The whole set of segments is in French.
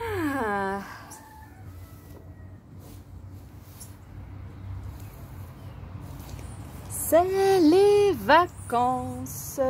Ah. C'est les vacances.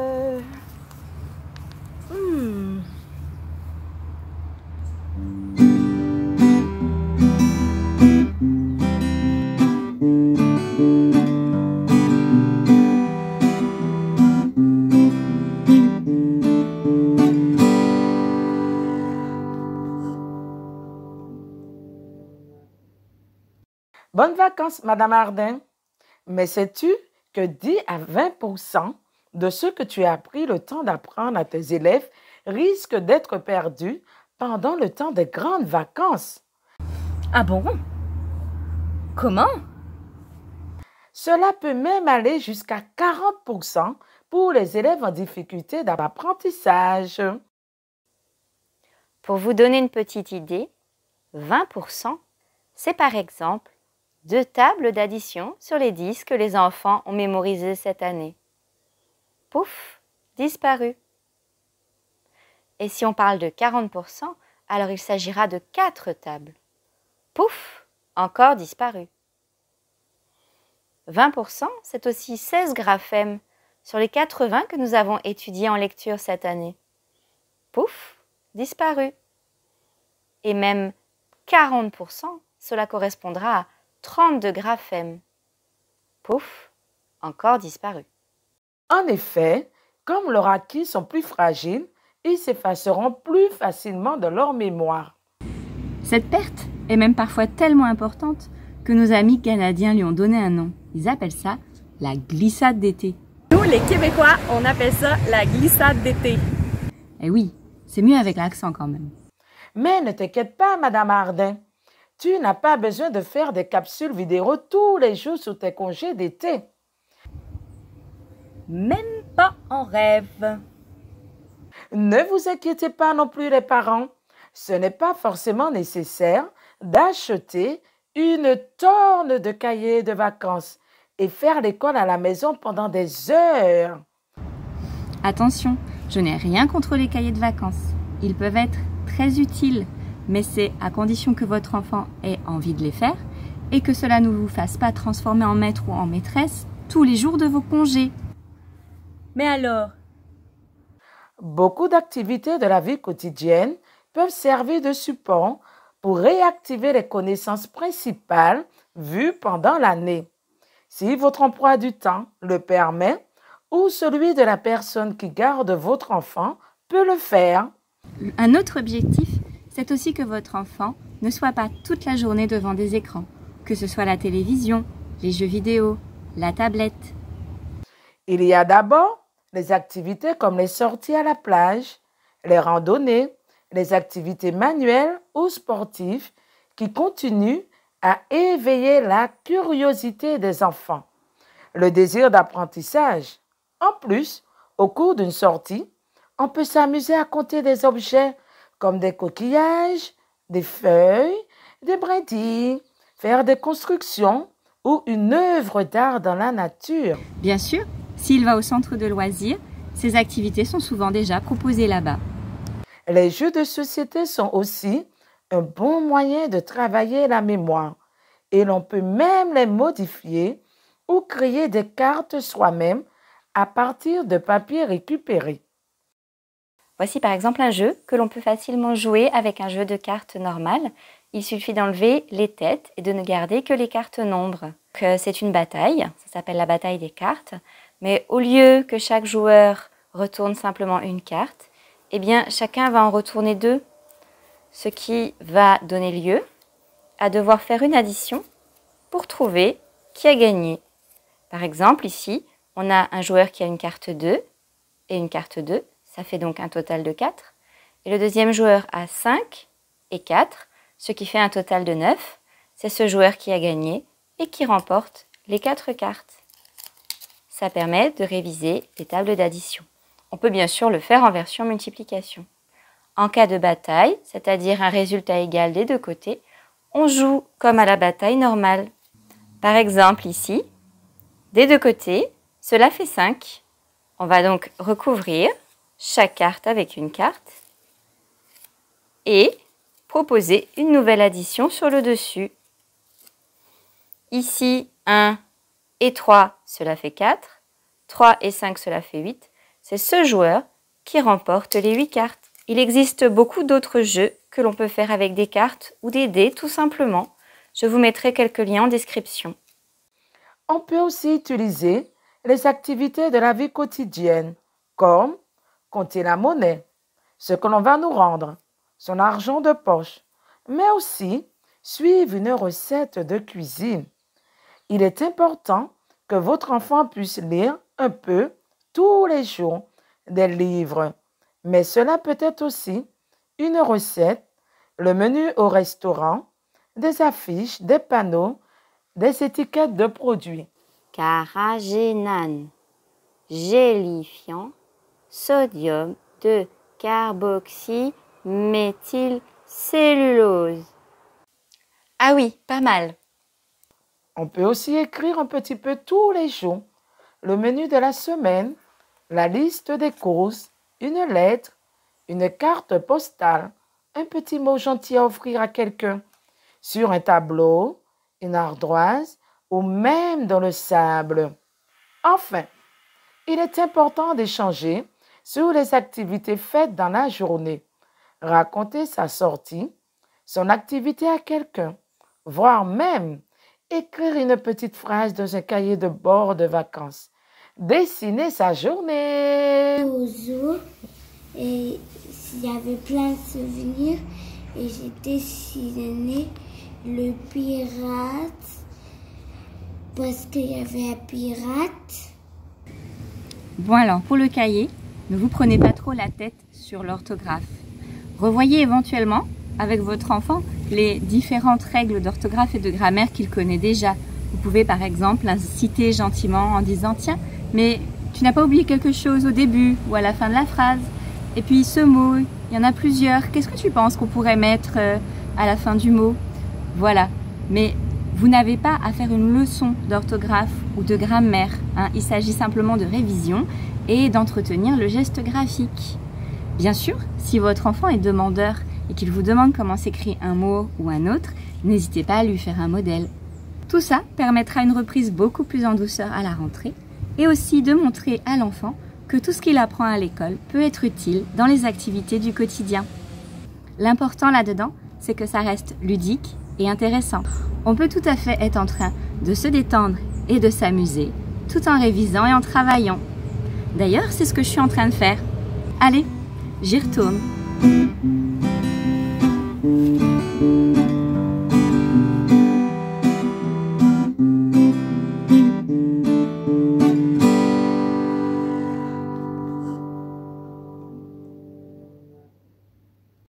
Bonnes vacances, Madame Ardin. Mais sais-tu que 10 à 20% de ce que tu as pris le temps d'apprendre à tes élèves risque d'être perdu pendant le temps des grandes vacances? Ah bon? Comment? Cela peut même aller jusqu'à 40% pour les élèves en difficulté d'apprentissage. Pour vous donner une petite idée, 20%, c'est par exemple 2 tables d'addition sur les 10 que les enfants ont mémorisées cette année. Pouf, disparu. Et si on parle de 40%, alors il s'agira de 4 tables. Pouf, encore disparu. 20%, c'est aussi 16 graphèmes sur les 80 que nous avons étudiés en lecture cette année. Pouf, disparu. Et même 40%, cela correspondra à 32 graphèmes. Pouf, encore disparu. En effet, comme leurs acquis sont plus fragiles, ils s'effaceront plus facilement de leur mémoire. Cette perte est même parfois tellement importante que nos amis canadiens lui ont donné un nom. Ils appellent ça la glissade d'été. Nous, les Québécois, on appelle ça la glissade d'été. Eh oui, c'est mieux avec l'accent quand même. Mais ne t'inquiète pas, Madame Ardin. Tu n'as pas besoin de faire des capsules vidéo tous les jours sur tes congés d'été. Même pas en rêve. Ne vous inquiétez pas non plus les parents. Ce n'est pas forcément nécessaire d'acheter une tonne de cahiers de vacances et faire l'école à la maison pendant des heures. Attention, je n'ai rien contre les cahiers de vacances. Ils peuvent être très utiles, mais c'est à condition que votre enfant ait envie de les faire et que cela ne vous fasse pas transformer en maître ou en maîtresse tous les jours de vos congés. Mais alors? Beaucoup d'activités de la vie quotidienne peuvent servir de support pour réactiver les connaissances principales vues pendant l'année. Si votre emploi du temps le permet ou celui de la personne qui garde votre enfant peut le faire. Un autre objectif, c'est aussi que votre enfant ne soit pas toute la journée devant des écrans, que ce soit la télévision, les jeux vidéo, la tablette. Il y a d'abord les activités comme les sorties à la plage, les randonnées, les activités manuelles ou sportives qui continuent à éveiller la curiosité des enfants, le désir d'apprentissage. En plus, au cours d'une sortie, on peut s'amuser à compter des objets comme des coquillages, des feuilles, des brindilles, faire des constructions ou une œuvre d'art dans la nature. Bien sûr, s'il va au centre de loisirs, ces activités sont souvent déjà proposées là-bas. Les jeux de société sont aussi un bon moyen de travailler la mémoire et l'on peut même les modifier ou créer des cartes soi-même à partir de papier récupéré. Voici par exemple un jeu que l'on peut facilement jouer avec un jeu de cartes normal. Il suffit d'enlever les têtes et de ne garder que les cartes nombres. C'est une bataille, ça s'appelle la bataille des cartes. Mais au lieu que chaque joueur retourne simplement une carte, eh bien chacun va en retourner 2, ce qui va donner lieu à devoir faire une addition pour trouver qui a gagné. Par exemple, ici, on a un joueur qui a une carte 2 et une carte 2, ça fait donc un total de 4. Et le deuxième joueur a 5 et 4, ce qui fait un total de 9. C'est ce joueur qui a gagné et qui remporte les 4 cartes. Ça permet de réviser les tables d'addition. On peut bien sûr le faire en version multiplication. En cas de bataille, c'est-à-dire un résultat égal des deux côtés, on joue comme à la bataille normale. Par exemple ici, des deux côtés, cela fait 5. On va donc recouvrir chaque carte avec une carte et proposer une nouvelle addition sur le dessus. Ici, 1 et 3, cela fait 4. 3 et 5, cela fait 8. C'est ce joueur qui remporte les 8 cartes. Il existe beaucoup d'autres jeux que l'on peut faire avec des cartes ou des dés, tout simplement. Je vous mettrai quelques liens en description. On peut aussi utiliser les activités de la vie quotidienne, comme compter la monnaie, ce que l'on va nous rendre, son argent de poche, mais aussi suivre une recette de cuisine. Il est important que votre enfant puisse lire un peu tous les jours des livres, mais cela peut être aussi une recette, le menu au restaurant, des affiches, des panneaux, des étiquettes de produits. Carragénane, gélifiant, sodium de carboxyméthylcellulose. Ah oui, pas mal. On peut aussi écrire un petit peu tous les jours le menu de la semaine, la liste des courses, une lettre, une carte postale, un petit mot gentil à offrir à quelqu'un, sur un tableau, une ardoise ou même dans le sable. Enfin, il est important d'échanger sur les activités faites dans la journée, raconter sa sortie, son activité à quelqu'un, voire même écrire une petite phrase dans un cahier de bord de vacances. Dessiner sa journée. Au zoo, et il y avait plein de souvenirs et j'ai dessiné le pirate parce qu'il y avait un pirate. Bon alors, pour le cahier, ne vous prenez pas trop la tête sur l'orthographe. Revoyez éventuellement avec votre enfant les différentes règles d'orthographe et de grammaire qu'il connaît déjà. Vous pouvez par exemple l'inciter gentiment en disant « Tiens, mais tu n'as pas oublié quelque chose au début ou à la fin de la phrase. Et puis ce mot, il y en a plusieurs. Qu'est-ce que tu penses qu'on pourrait mettre à la fin du mot ?» Voilà. Mais vous n'avez pas à faire une leçon d'orthographe ou de grammaire. Il s'agit simplement de révision et d'entretenir le geste graphique. Bien sûr, si votre enfant est demandeur et qu'il vous demande comment s'écrit un mot ou un autre, n'hésitez pas à lui faire un modèle. Tout ça permettra une reprise beaucoup plus en douceur à la rentrée et aussi de montrer à l'enfant que tout ce qu'il apprend à l'école peut être utile dans les activités du quotidien. L'important là-dedans, c'est que ça reste ludique et intéressant. On peut tout à fait être en train de se détendre et de s'amuser tout en révisant et en travaillant. D'ailleurs, c'est ce que je suis en train de faire. Allez, j'y retourne.